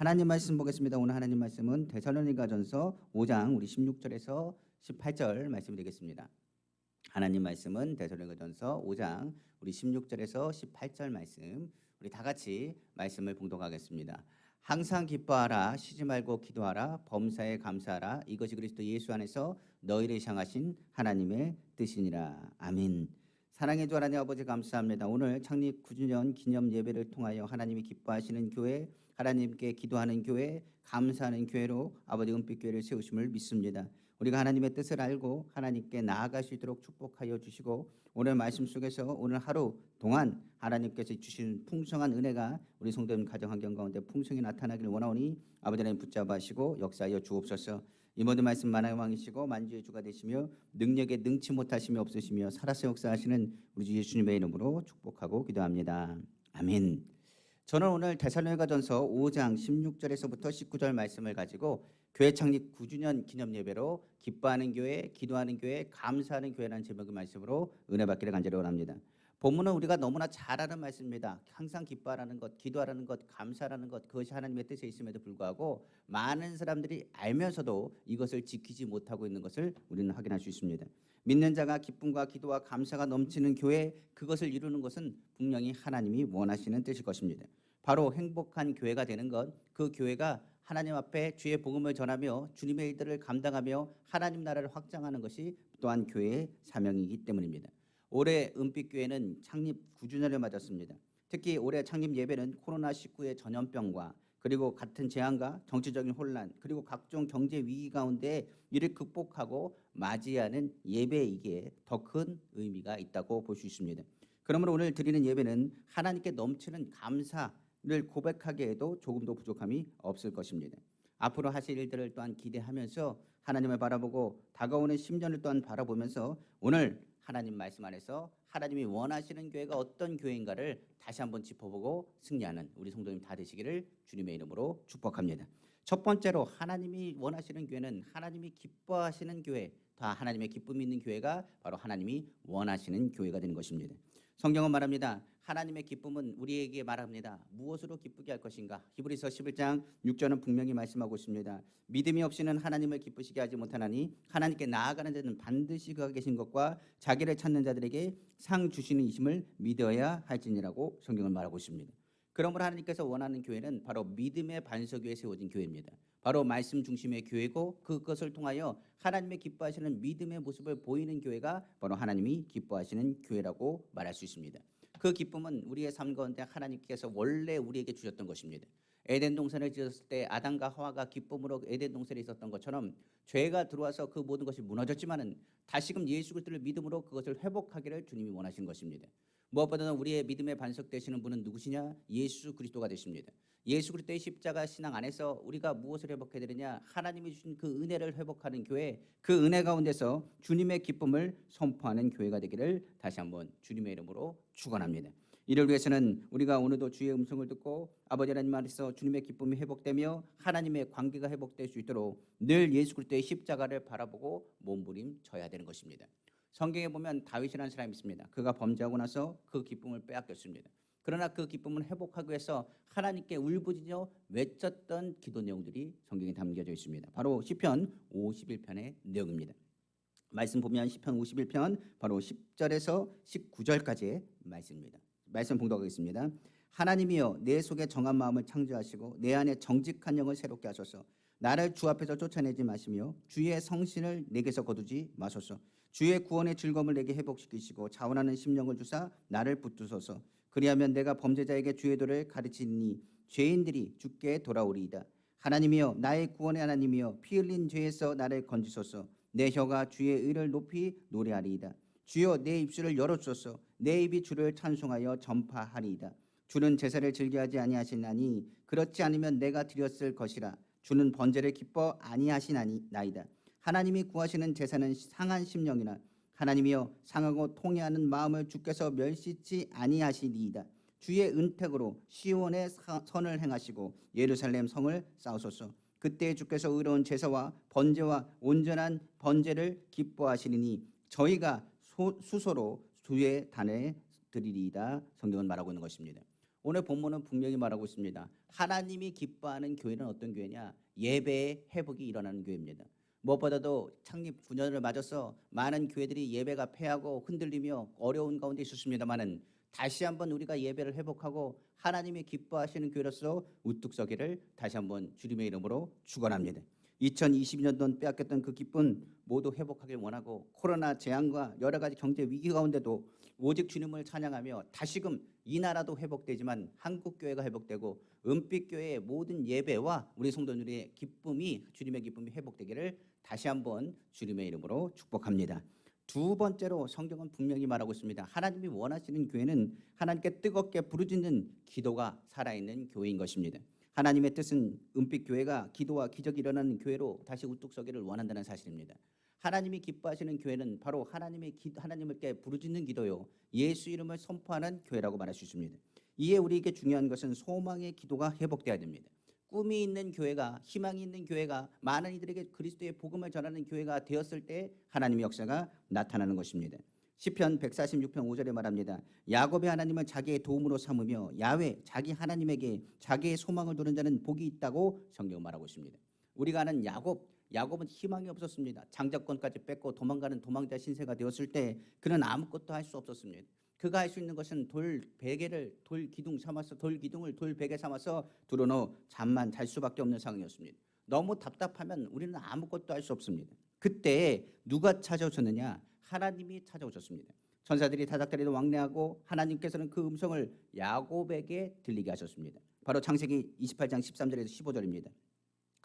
하나님 말씀 보겠습니다. 오늘 하나님 말씀은 데살로니가전서 5장 우리 16절에서 18절 말씀 드리겠습니다. 하나님 말씀은 데살로니가전서 5장 우리 16절에서 18절 말씀 우리 다 같이 말씀을 봉독하겠습니다. 항상 기뻐하라, 쉬지 말고 기도하라, 범사에 감사하라. 이것이 그리스도 예수 안에서 너희를 향하신 하나님의 뜻이니라. 아멘. 사랑의 주 하나님 아버지 감사합니다. 오늘 창립 9주년 기념 예배를 통하여 하나님이 기뻐하시는 교회, 하나님께 기도하는 교회, 감사하는 교회로 아버지 은빛교회를 세우심을 믿습니다. 우리가 하나님의 뜻을 알고 하나님께 나아갈 수 있도록 축복하여 주시고, 오늘 말씀 속에서 오늘 하루 동안 하나님께서 주신 풍성한 은혜가 우리 성도님 가정 환경 가운데 풍성히 나타나기를 원하오니 아버지 하나님 붙잡아 하시고 역사하여 주옵소서. 이 모든 말씀 만화의 왕이시고 만주의 주가 되시며 능력에 능치 못하심이 없으시며 살아서 역사하시는 우리 주 예수님의 이름으로 축복하고 기도합니다. 아멘. 저는 오늘 데살로니가전서 5장 16절에서부터 19절 말씀을 가지고 교회 창립 9주년 기념 예배로 기뻐하는 교회, 기도하는 교회, 감사하는 교회라는 제목의 말씀으로 은혜 받기를 간절히 원합니다. 본문은 우리가 너무나 잘 아는 말씀입니다. 항상 기뻐하라는 것, 기도하라는 것, 감사하라는 것, 그것이 하나님의 뜻에 있음에도 불구하고 많은 사람들이 알면서도 이것을 지키지 못하고 있는 것을 우리는 확인할 수 있습니다. 믿는 자가 기쁨과 기도와 감사가 넘치는 교회, 그것을 이루는 것은 분명히 하나님이 원하시는 뜻일 것입니다. 바로 행복한 교회가 되는 것, 그 교회가 하나님 앞에 주의 복음을 전하며 주님의 일들을 감당하며 하나님 나라를 확장하는 것이 또한 교회의 사명이기 때문입니다. 올해 은빛교회는 창립 9주년을 맞았습니다. 특히 올해 창립 예배는 코로나19의 전염병과 그리고 같은 재앙과 정치적인 혼란 그리고 각종 경제 위기 가운데 이를 극복하고 맞이하는 예배이기에 더 큰 의미가 있다고 볼 수 있습니다. 그러므로 오늘 드리는 예배는 하나님께 넘치는 감사를 고백하게 해도 조금도 부족함이 없을 것입니다. 앞으로 하실 일들을 또한 기대하면서 하나님을 바라보고 다가오는 10년을 또한 바라보면서 오늘 하나님 말씀 안에서 하나님이 원하시는 교회가 어떤 교회인가를 다시 한번 짚어보고 승리하는 우리 성도님 다 되시기를 주님의 이름으로 축복합니다. 첫 번째로 하나님이 원하시는 교회는 하나님이 기뻐하시는 교회, 다 하나님의 기쁨이 있는 교회가 바로 하나님이 원하시는 교회가 되는 것입니다. 성경은 말합니다. 하나님의 기쁨은 우리에게 말합니다. 무엇으로 기쁘게 할 것인가? 히브리서 11장 6절은 분명히 말씀하고 있습니다. 믿음이 없이는 하나님을 기쁘시게 하지 못하나니 하나님께 나아가는 자는 반드시 그가 계신 것과 자기를 찾는 자들에게 상 주시는 이심을 믿어야 할지니라고 성경은 말하고 있습니다. 그러므로 하나님께서 원하는 교회는 바로 믿음의 반석 위에 세워진 교회입니다. 바로 말씀 중심의 교회고 그것을 통하여 하나님의 기뻐하시는 믿음의 모습을 보이는 교회가 바로 하나님이 기뻐하시는 교회라고 말할 수 있습니다. 그 기쁨은 우리의 삶 가운데 하나님께서 원래 우리에게 주셨던 것입니다. 에덴 동산을 지었을 때 아담과 하와가 기쁨으로 에덴 동산에 있었던 것처럼 죄가 들어와서 그 모든 것이 무너졌지만은 다시금 예수 그리스도를 믿음으로 그것을 회복하기를 주님이 원하신 것입니다. 무엇보다는 우리의 믿음의 반석 되시는 분은 누구시냐? 예수 그리스도가 되십니다. 예수 그리스도의 십자가 신앙 안에서 우리가 무엇을 회복해야 되느냐? 하나님이 주신 그 은혜를 회복하는 교회, 그 은혜 가운데서 주님의 기쁨을 선포하는 교회가 되기를 다시 한번 주님의 이름으로 축원합니다. 이를 위해서는 우리가 오늘도 주의 음성을 듣고 아버지 하나님 안에서 주님의 기쁨이 회복되며 하나님의 관계가 회복될 수 있도록 늘 예수 그리스도의 십자가를 바라보고 몸부림쳐야 되는 것입니다. 성경에 보면 다윗이라는 사람이 있습니다. 그가 범죄하고 나서 그 기쁨을 빼앗겼습니다. 그러나 그 기쁨을 회복하기 위해서 하나님께 울부짖어 외쳤던 기도 내용들이 성경에 담겨져 있습니다. 바로 시편 51편의 내용입니다. 말씀 보면 시편 51편 바로 10절에서 19절까지의 말씀입니다. 말씀 봉독하겠습니다. 하나님이여 내 속에 정한 마음을 창조하시고 내 안에 정직한 영을 새롭게 하소서. 나를 주 앞에서 쫓아내지 마시며 주의 성신을 내게서 거두지 마소서. 주의 구원의 즐거움을 내게 회복시키시고 자원하는 심령을 주사 나를 붙드소서. 그리하면 내가 범죄자에게 주의 도를 가르치니 죄인들이 주께 돌아오리이다. 하나님이여 나의 구원의 하나님이여 피 흘린 죄에서 나를 건지소서. 내 혀가 주의 의를 높이 노래하리이다. 주여 내 입술을 열어주소서. 내 입이 주를 찬송하여 전파하리이다. 주는 제사를 즐겨하지 아니하시나니 그렇지 않으면 내가 드렸을 것이라. 주는 번제를 기뻐 아니하시나이다. 하나님이 구하시는 제사는 상한 심령이나 하나님이여 상하고 통회하는 마음을 주께서 멸시치 아니하시리이다. 주의 은택으로 시온의 선을 행하시고 예루살렘 성을 쌓으소서. 그때 주께서 의로운 제사와 번제와 온전한 번제를 기뻐하시리니 저희가 수소로 주의 단에 드리리이다. 성경은 말하고 있는 것입니다. 오늘 본문은 분명히 말하고 있습니다. 하나님이 기뻐하는 교회는 어떤 교회냐? 예배의 회복이 일어나는 교회입니다. 무엇보다도 창립 9년을 맞아서 많은 교회들이 예배가 패하고 흔들리며 어려운 가운데 있었습니다마는 다시 한번 우리가 예배를 회복하고 하나님이 기뻐하시는 교회로서 우뚝 서기를 다시 한번 주님의 이름으로 축원합니다. 2022년도 빼앗겼던 그 기쁨 모두 회복하길 원하고 코로나 재앙과 여러 가지 경제 위기 가운데도 오직 주님을 찬양하며 다시금 이 나라도 회복되지만 한국 교회가 회복되고 은빛 교회의 모든 예배와 우리 성도들의 기쁨이 주님의 기쁨이 회복되기를 다시 한번 주님의 이름으로 축복합니다. 두 번째로 성경은 분명히 말하고 있습니다. 하나님이 원하시는 교회는 하나님께 뜨겁게 부르짖는 기도가 살아있는 교회인 것입니다. 하나님의 뜻은 은빛 교회가 기도와 기적이 일어나는 교회로 다시 우뚝 서기를 원한다는 사실입니다. 하나님이 기뻐하시는 교회는 바로 하나님께 부르짖는 기도요, 예수 이름을 선포하는 교회라고 말할 수 있습니다. 이에 우리에게 중요한 것은 소망의 기도가 회복돼야 됩니다. 꿈이 있는 교회가, 희망이 있는 교회가, 많은 이들에게 그리스도의 복음을 전하는 교회가 되었을 때 하나님의 역사가 나타나는 것입니다. 시편 146편 5절에 말합니다. 야곱의 하나님은 자기의 도움으로 삼으며 야훼 자기 하나님에게 자기의 소망을 두는 자는 복이 있다고 성경은 말하고 있습니다. 우리가 아는 야곱은 희망이 없었습니다. 장자권까지 뺏고 도망가는 도망자 신세가 되었을 때 그는 아무것도 할 수 없었습니다. 그가 할 수 있는 것은 돌 기둥을 돌 베개 삼아서 두루노 잠만 잘 수밖에 없는 상황이었습니다. 너무 답답하면 우리는 아무것도 할 수 없습니다. 그때 누가 찾아오셨느냐? 하나님이 찾아오셨습니다. 천사들이 다닥다리로 왕래하고 하나님께서는 그 음성을 야곱에게 들리게 하셨습니다. 바로 창세기 28장 13절에서 15절입니다.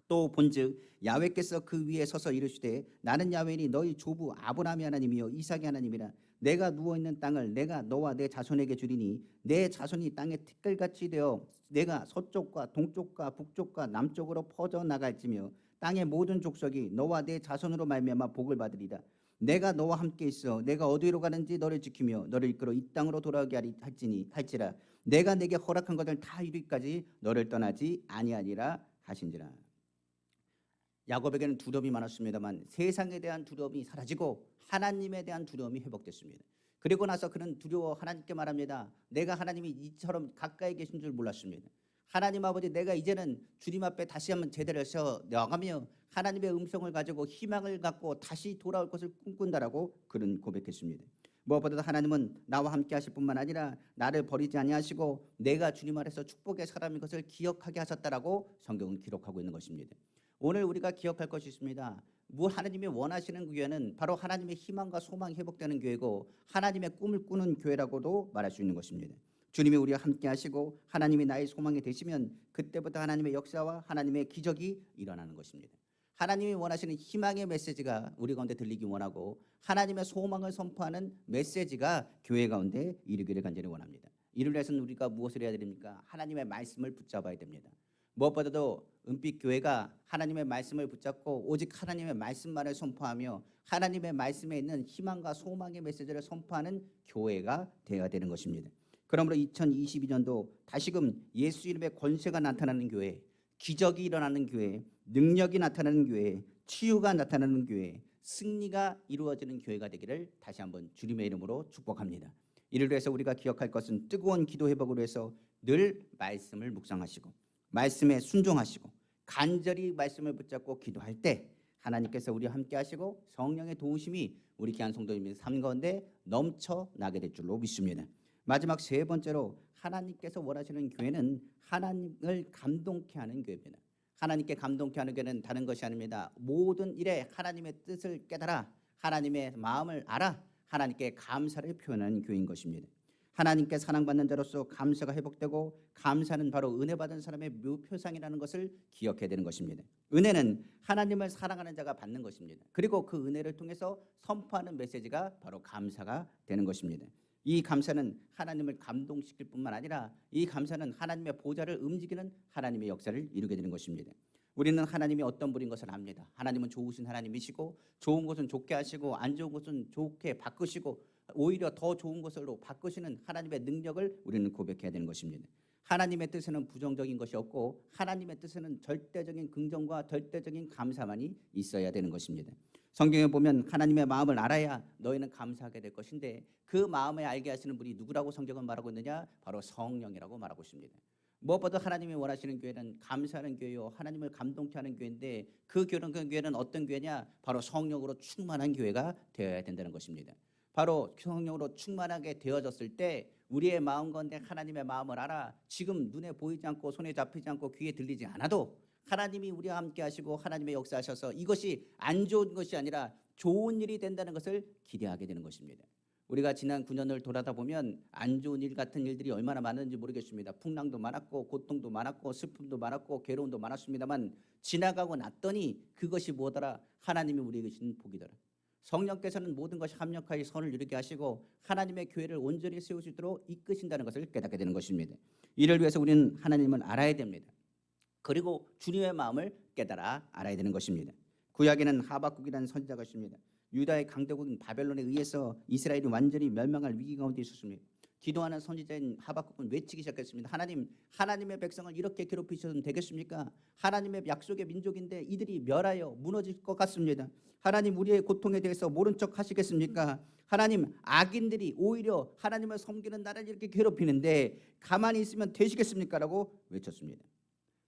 또 본즉 야훼께서 그 위에 서서 이르시되 나는 야훼니 너희 조부 아브라함의 하나님이요 이삭의 하나님이라. 내가 누워있는 땅을 내가 너와 내 자손에게 주리니 내 자손이 땅의 티끌같이 되어 내가 서쪽과 동쪽과 북쪽과 남쪽으로 퍼져나갈지며 땅의 모든 족속이 너와 내 자손으로 말미암아 복을 받으리라. 내가 너와 함께 있어 내가 어디로 가는지 너를 지키며 너를 이끌어 이 땅으로 돌아오게 할지라. 내가 내게 허락한 것을 다 이루기까지 너를 떠나지 아니하리라 하신지라. 야곱에게는 두려움이 많았습니다만 세상에 대한 두려움이 사라지고 하나님에 대한 두려움이 회복됐습니다. 그리고 나서 그는 두려워 하나님께 말합니다. 내가 하나님이 이처럼 가까이 계신 줄 몰랐습니다. 하나님 아버지, 내가 이제는 주님 앞에 다시 한번 제대로 서 나가며 하나님의 음성을 가지고 희망을 갖고 다시 돌아올 것을 꿈꾼다라고 그는 고백했습니다. 무엇보다도 하나님은 나와 함께 하실 뿐만 아니라 나를 버리지 아니하시고 내가 주님 아래서 축복의 사람인 것을 기억하게 하셨다라고 성경은 기록하고 있는 것입니다. 오늘 우리가 기억할 것이 있습니다. 하나님이 원하시는 교회는 바로 하나님의 희망과 소망이 회복되는 교회고 하나님의 꿈을 꾸는 교회라고도 말할 수 있는 것입니다. 주님이 우리와 함께 하시고 하나님이 나의 소망이 되시면 그때부터 하나님의 역사와 하나님의 기적이 일어나는 것입니다. 하나님이 원하시는 희망의 메시지가 우리 가운데 들리기 원하고 하나님의 소망을 선포하는 메시지가 교회 가운데 이르기를 간절히 원합니다. 이를 위해서는 우리가 무엇을 해야 됩니까? 하나님의 말씀을 붙잡아야 됩니다. 무엇보다도 은빛 교회가 하나님의 말씀을 붙잡고 오직 하나님의 말씀만을 선포하며 하나님의 말씀에 있는 희망과 소망의 메시지를 선포하는 교회가 되어야 되는 것입니다. 그러므로 2022년도 다시금 예수 이름의 권세가 나타나는 교회, 기적이 일어나는 교회, 능력이 나타나는 교회, 치유가 나타나는 교회, 승리가 이루어지는 교회가 되기를 다시 한번 주님의 이름으로 축복합니다. 이를 위해서 우리가 기억할 것은 뜨거운 기도 회복을 위해서 늘 말씀을 묵상하시고 말씀에 순종하시고 간절히 말씀을 붙잡고 기도할 때 하나님께서 우리와 함께 하시고 성령의 도우심이 우리 귀한 성도님의 삶 가운데 넘쳐나게 될 줄로 믿습니다. 마지막 세 번째로 하나님께서 원하시는 교회는 하나님을 감동케 하는 교회입니다. 하나님께 감동케 하는 교회는 다른 것이 아닙니다. 모든 일에 하나님의 뜻을 깨달아 하나님의 마음을 알아 하나님께 감사를 표현하는 교회인 것입니다. 하나님께 사랑받는 자로서 감사가 회복되고 감사는 바로 은혜 받은 사람의 묘표상이라는 것을 기억해야 되는 것입니다. 은혜는 하나님을 사랑하는 자가 받는 것입니다. 그리고 그 은혜를 통해서 선포하는 메시지가 바로 감사가 되는 것입니다. 이 감사는 하나님을 감동시킬 뿐만 아니라 이 감사는 하나님의 보좌를 움직이는 하나님의 역사를 이루게 되는 것입니다. 우리는 하나님이 어떤 분인 것을 압니다. 하나님은 좋으신 하나님이시고 좋은 것은 좋게 하시고 안 좋은 것은 좋게 바꾸시고 오히려 더 좋은 것으로 바꾸시는 하나님의 능력을 우리는 고백해야 되는 것입니다. 하나님의 뜻에는 부정적인 것이 없고 하나님의 뜻에는 절대적인 긍정과 절대적인 감사만이 있어야 되는 것입니다. 성경에 보면 하나님의 마음을 알아야 너희는 감사하게 될 것인데 그 마음을 알게 하시는 분이 누구라고 성경은 말하고 있느냐? 바로 성령이라고 말하고 있습니다. 무엇보다 하나님이 원하시는 교회는 감사하는 교회요, 하나님을 감동케 하는 교회인데 그 교회는 어떤 교회냐? 바로 성령으로 충만한 교회가 되어야 된다는 것입니다. 바로 성령으로 충만하게 되어졌을 때 우리의 마음 가운데 하나님의 마음을 알아 지금 눈에 보이지 않고 손에 잡히지 않고 귀에 들리지 않아도 하나님이 우리와 함께 하시고 하나님의 역사하셔서 이것이 안 좋은 것이 아니라 좋은 일이 된다는 것을 기대하게 되는 것입니다. 우리가 지난 9년을 돌아다 보면 안 좋은 일 같은 일들이 얼마나 많은지 모르겠습니다. 풍랑도 많았고 고통도 많았고 슬픔도 많았고 괴로움도 많았습니다만 지나가고 났더니 그것이 뭐더라? 하나님이 우리에게 주신 복이더라. 성령께서는 모든 것이 합력하여 선을 이루게 하시고 하나님의 교회를 온전히 세울 수 있도록 이끄신다는 것을 깨닫게 되는 것입니다. 이를 위해서 우리는 하나님을 알아야 됩니다. 그리고 주님의 마음을 깨달아 알아야 되는 것입니다. 구약에는 하박국이라는 선지자가 있습니다. 유다의 강대국인 바벨론에 의해서 이스라엘이 완전히 멸망할 위기 가운데 있었습니다. 기도하는 선지자인 하박국은 외치기 시작했습니다. 하나님, 하나님의 백성을 이렇게 괴롭히셔도 되겠습니까? 하나님의 약속의 민족인데 이들이 멸하여 무너질 것 같습니다. 하나님, 우리의 고통에 대해서 모른 척 하시겠습니까? 하나님, 악인들이 오히려 하나님을 섬기는 나를 이렇게 괴롭히는데 가만히 있으면 되시겠습니까? 라고 외쳤습니다.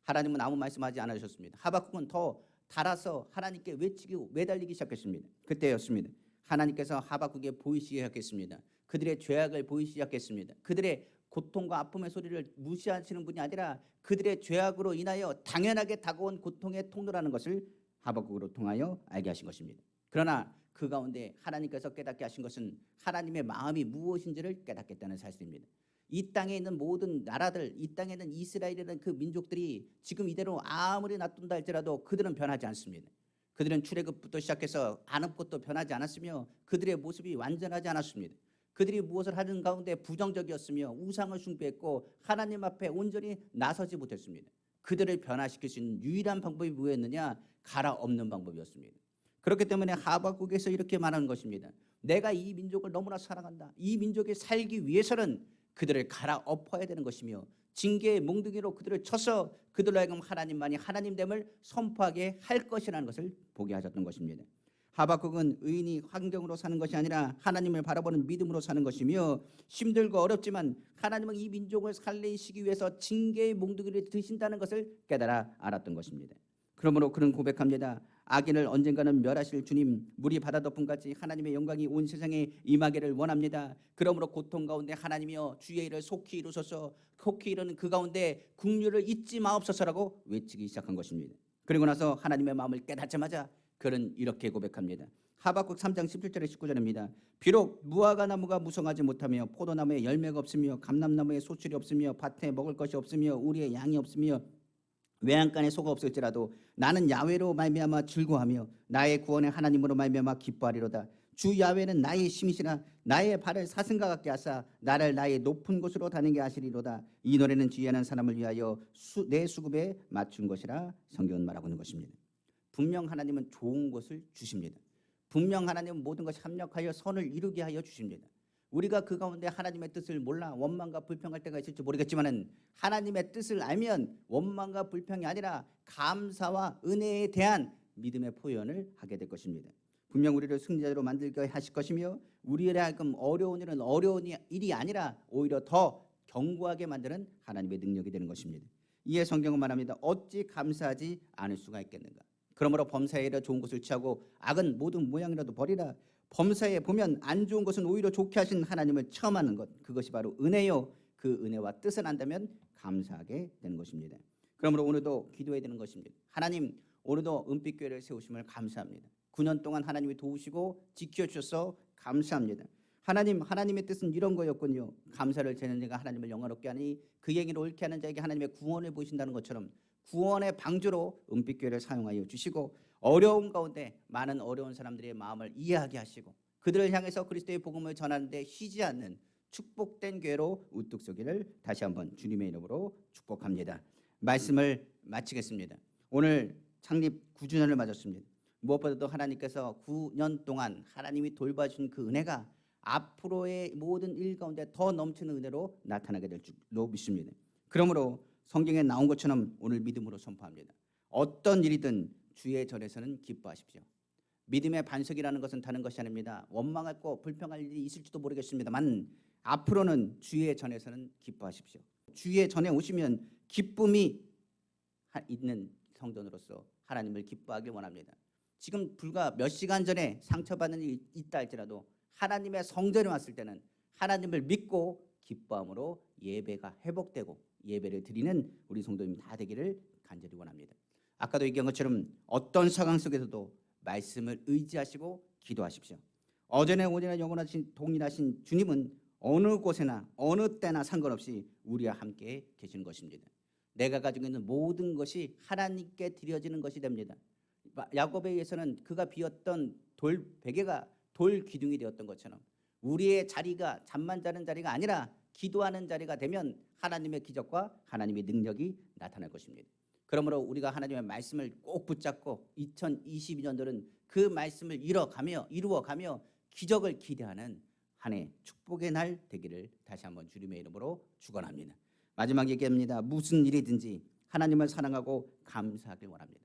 하나님은 아무 말씀하지 않으셨습니다. 하박국은 더 달아서 하나님께 외치고 매달리기 시작했습니다. 그때였습니다. 하나님께서 하박국에 보이시기 시작했습니다. 그들의 죄악을 보이시기 시작했습니다. 그들의 고통과 아픔의 소리를 무시하시는 분이 아니라 그들의 죄악으로 인하여 당연하게 다가온 고통의 통로라는 것을 하박국으로 통하여 알게 하신 것입니다. 그러나 그 가운데 하나님께서 깨닫게 하신 것은 하나님의 마음이 무엇인지를 깨닫겠다는 사실입니다. 이 땅에 있는 모든 나라들, 이 땅에 있는 이스라엘이라는 그 민족들이 지금 이대로 아무리 놔둔다 할지라도 그들은 변하지 않습니다. 그들은 출애굽부터 시작해서 아랍것도 변하지 않았으며 그들의 모습이 완전하지 않았습니다. 그들이 무엇을 하는 가운데 부정적이었으며 우상을 숭배했고 하나님 앞에 온전히 나서지 못했습니다. 그들을 변화시킬 수 있는 유일한 방법이 뭐였느냐? 갈아엎는 방법이었습니다. 그렇기 때문에 하박국에서 이렇게 말하는 것입니다. 내가 이 민족을 너무나 사랑한다. 이 민족이 살기 위해서는 그들을 갈아엎어야 되는 것이며 징계의 몽둥이로 그들을 쳐서 그들로 하여금 하나님만이 하나님됨을 선포하게 할 것이라는 것을 보게 하셨던 것입니다. 하박국은 의인이 환경으로 사는 것이 아니라 하나님을 바라보는 믿음으로 사는 것이며 힘들고 어렵지만 하나님은 이 민족을 살리시기 위해서 징계의 몽둥이를 드신다는 것을 깨달아 알았던 것입니다. 그러므로 그는 고백합니다. 악인을 언젠가는 멸하실 주님, 물이 바다 덮음같이 하나님의 영광이 온 세상에 임하기를 원합니다. 그러므로 고통 가운데 하나님이여 주의 일을 속히 이루소서. 속히 이루는 그 가운데 긍휼을 잊지 마옵소서라고 외치기 시작한 것입니다. 그리고 나서 하나님의 마음을 깨닫자마자 그는 이렇게 고백합니다. 하박국 3장 17절에 19절입니다. 비록 무화과 나무가 무성하지 못하며 포도나무에 열매가 없으며 감람나무에 소출이 없으며 밭에 먹을 것이 없으며 우리의 양이 없으며 외양간에 소가 없을지라도 나는 야훼로 말미암아 즐거하며 나의 구원의 하나님으로 말미암아 기뻐하리로다. 주 야훼는 나의 힘이시라. 나의 발을 사슴과 같게 하사 나를 나의 높은 곳으로 다니게 하시리로다. 이 노래는 지혜하는 사람을 위하여 내 수급에 맞춘 것이라 성경은 말하고 있는 것입니다. 분명 하나님은 좋은 것을 주십니다. 분명 하나님은 모든 것이 합력하여 선을 이루게 하여 주십니다. 우리가 그 가운데 하나님의 뜻을 몰라 원망과 불평할 때가 있을지 모르겠지만 하나님의 뜻을 알면 원망과 불평이 아니라 감사와 은혜에 대한 믿음의 표현을 하게 될 것입니다. 분명 우리를 승리자로 만들게 하실 것이며 우리를 하여금 어려운 일은 어려운 일이 아니라 오히려 더 견고하게 만드는 하나님의 능력이 되는 것입니다. 이에 성경은 말합니다. 어찌 감사하지 않을 수가 있겠는가? 그러므로 범사에 좋은 것을 취하고 악은 모든 모양이라도 버리라. 범사에 보면 안 좋은 것은 오히려 좋게 하신 하나님을 체험하는 것, 그것이 바로 은혜요. 그 은혜와 뜻을 안다면 감사하게 되는 것입니다. 그러므로 오늘도 기도해야 되는 것입니다. 하나님, 오늘도 은빛교회를 세우심을 감사합니다. 9년 동안 하나님이 도우시고 지켜주셔서 감사합니다. 하나님, 하나님의 뜻은 이런 거였군요. 감사를 제는 자가 하나님을 영화롭게 하니 그 행위를 옳게 하는 자에게 하나님의 구원을 보이신다는 것처럼 구원의 방주로 은빛교회를 사용하여 주시고 어려운 가운데 많은 어려운 사람들의 마음을 이해하게 하시고 그들을 향해서 그리스도의 복음을 전하는데 쉬지 않는 축복된 교회로 우뚝 서기를 다시 한번 주님의 이름으로 축복합니다. 말씀을 마치겠습니다. 오늘 창립 9주년을 맞았습니다. 무엇보다도 하나님께서 9년 동안 하나님이 돌봐주신 그 은혜가 앞으로의 모든 일 가운데 더 넘치는 은혜로 나타나게 될 줄로 믿습니다. 그러므로 성경에 나온 것처럼 오늘 믿음으로 선포합니다. 어떤 일이든 주의 전에서는 기뻐하십시오. 믿음의 반석이라는 것은 다른 것이 아닙니다. 원망하고 불평할 일이 있을지도 모르겠습니다만 앞으로는 주의 전에서는 기뻐하십시오. 주의 전에 오시면 기쁨이 있는 성전으로서 하나님을 기뻐하길 원합니다. 지금 불과 몇 시간 전에 상처받는 일이 있다 할지라도 하나님의 성전에 왔을 때는 하나님을 믿고 기뻐함으로 예배가 회복되고 예배를 드리는 우리 성도님 다 되기를 간절히 원합니다. 아까도 얘기한 것처럼 어떤 상황 속에서도 말씀을 의지하시고 기도하십시오. 어제나 오늘이나 영원하신 동일하신 주님은 어느 곳에나 어느 때나 상관없이 우리와 함께 계시는 것입니다. 내가 가지고 있는 모든 것이 하나님께 드려지는 것이 됩니다. 야곱에 의해서는 그가 비었던 돌 베개가 돌 기둥이 되었던 것처럼 우리의 자리가 잠만 자는 자리가 아니라 기도하는 자리가 되면 하나님의 기적과 하나님의 능력이 나타날 것입니다. 그러므로 우리가 하나님의 말씀을 꼭 붙잡고 2022년도는 그 말씀을 이루어가며 기적을 기대하는 한 해 축복의 날 되기를 다시 한번 주님의 이름으로 축원합니다. 마지막 얘기합니다. 무슨 일이든지 하나님을 사랑하고 감사하길 원합니다.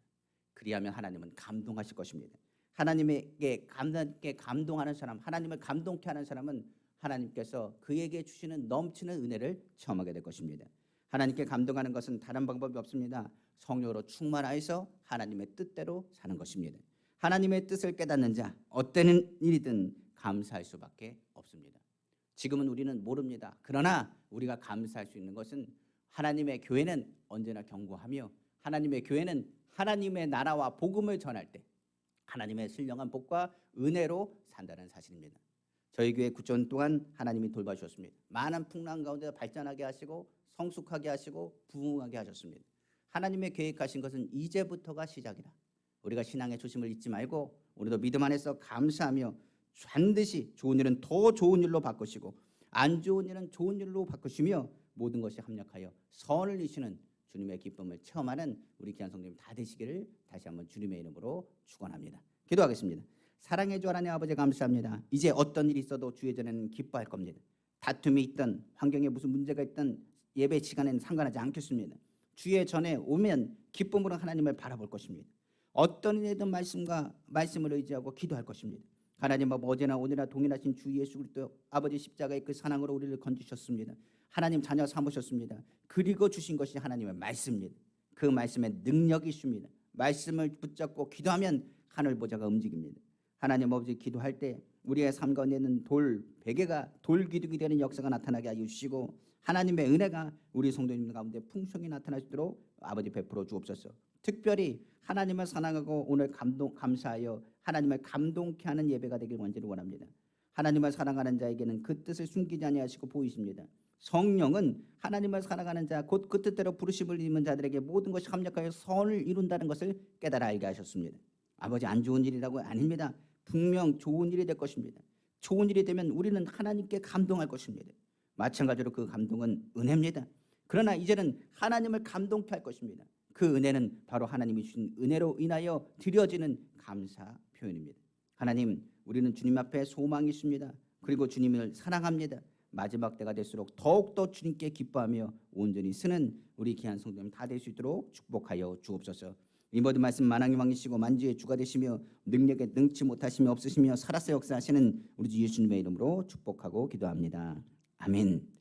그리하면 하나님은 감동하실 것입니다. 하나님께 감동하는 사람, 하나님을 감동케 하는 사람은 하나님께서 그에게 주시는 넘치는 은혜를 체험하게 될 것입니다. 하나님께 감동하는 것은 다른 방법이 없습니다. 성령으로 충만하여서 하나님의 뜻대로 사는 것입니다. 하나님의 뜻을 깨닫는 자 어떤 일이든 감사할 수밖에 없습니다. 지금은 우리는 모릅니다. 그러나 우리가 감사할 수 있는 것은 하나님의 교회는 언제나 견고하며 하나님의 교회는 하나님의 나라와 복음을 전할 때 하나님의 신령한 복과 은혜로 산다는 사실입니다. 저희 교회 9년 동안 하나님이 돌봐주셨습니다. 많은 풍랑 가운데 발전하게 하시고 성숙하게 하시고 부흥하게 하셨습니다. 하나님의 계획하신 것은 이제부터가 시작이라. 우리가 신앙의 조심을 잊지 말고 우리도 믿음 안에서 감사하며 반드시 좋은 일은 더 좋은 일로 바꾸시고 안 좋은 일은 좋은 일로 바꾸시며 모든 것이 합력하여 선을 이루시는 주님의 기쁨을 체험하는 우리 귀한 성도님 다 되시기를 다시 한번 주님의 이름으로 축원합니다. 기도하겠습니다. 사랑의 주 하나님 아버지 감사합니다. 이제 어떤 일이 있어도 주의 전에는 기뻐할 겁니다. 다툼이 있든 환경에 무슨 문제가 있든 예배 시간에는 상관하지 않겠습니다. 주의 전에 오면 기쁨으로 하나님을 바라볼 것입니다. 어떤 일이든 말씀을 의지하고 기도할 것입니다. 하나님 아버지 어제나 오늘이나 동일하신 주 예수 그리스도 아버지 십자가의 그 사랑으로 우리를 건지셨습니다. 하나님 자녀 삼으셨습니다. 그리고 주신 것이 하나님의 말씀입니다. 그 말씀의 능력이 있습니다. 말씀을 붙잡고 기도하면 하늘 보좌가 움직입니다. 하나님 아버지 기도할 때 우리의 삶 가운데 있는 돌 베개가 돌 기둥이 되는 역사가 나타나게 하여 주시고 하나님의 은혜가 우리 성도님 가운데 풍성히 나타나시도록 아버지 베풀어 주옵소서. 특별히 하나님을 사랑하고 오늘 감사하여 하나님을 감동케 하는 예배가 되길 원제로 원합니다. 하나님을 사랑하는 자에게는 그 뜻을 숨기지 아니하시고 보이십니다. 성령은 하나님을 사랑하는 자 곧 그 뜻대로 부르심을 입은 자들에게 모든 것이 합력하여 선을 이룬다는 것을 깨달아 알게 하셨습니다. 아버지 안 좋은 일이라고 아닙니다. 분명 좋은 일이 될 것입니다. 좋은 일이 되면 우리는 하나님께 감동할 것입니다. 마찬가지로 그 감동은 은혜입니다. 그러나 이제는 하나님을 감동케 할 것입니다. 그 은혜는 바로 하나님이 주신 은혜로 인하여 드려지는 감사 표현입니다. 하나님, 우리는 주님 앞에 소망이 있습니다. 그리고 주님을 사랑합니다. 마지막 때가 될수록 더욱더 주님께 기뻐하며 온전히 쓰는 우리 귀한 성도님 다 될 수 있도록 축복하여 주옵소서. 이 모든 말씀 만왕의 왕이시고 만주의 주가 되시며 능력에 능치 못하시며 없으시며 살아서 역사하시는 우리 주 예수님의 이름으로 축복하고 기도합니다. 아멘.